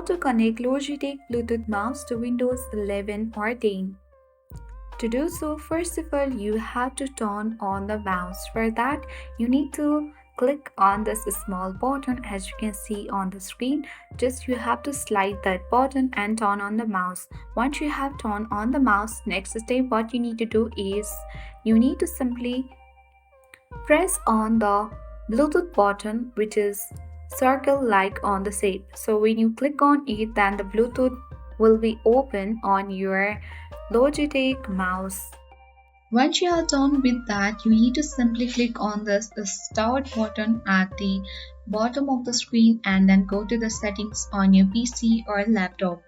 How to connect Logitech Bluetooth mouse to Windows 11 or 10. To do so, first of all, you have to turn on the mouse. For that, you need to click on this small button as you can see on the screen. Just you have to slide that button and turn on the mouse. Once you have turned on the mouse, next step what you need to do is you need to simply press on the Bluetooth button, which is circle like on the shape. So when you click on it, then the Bluetooth will be open on your Logitech mouse. Once you are done with that, you need to simply click on this start button at the bottom of the screen and then go to the settings on your PC or laptop.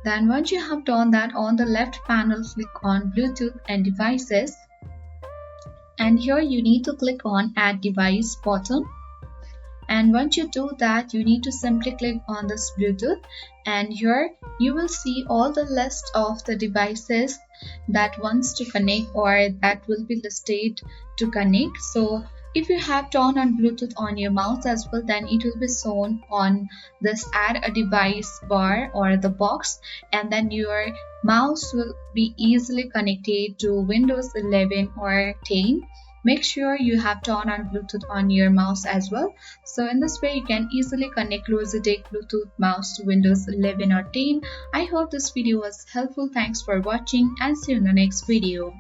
Then once you have done that, on the left panel click on Bluetooth and devices, and here you need to click on add device button. And once you do that, you need to simply click on this Bluetooth, and here you will see all the list of the devices that wants to connect or that will be listed to connect. So if you have turned on Bluetooth on your mouse as well, then it will be shown on this add a device bar or the box, and then your mouse will be easily connected to Windows 11 or 10. Make sure you have turned on Bluetooth on your mouse as well. So in this way, you can easily connect Logitech Bluetooth mouse to Windows 11 or 10. I hope this video was helpful. Thanks for watching and see you in the next video.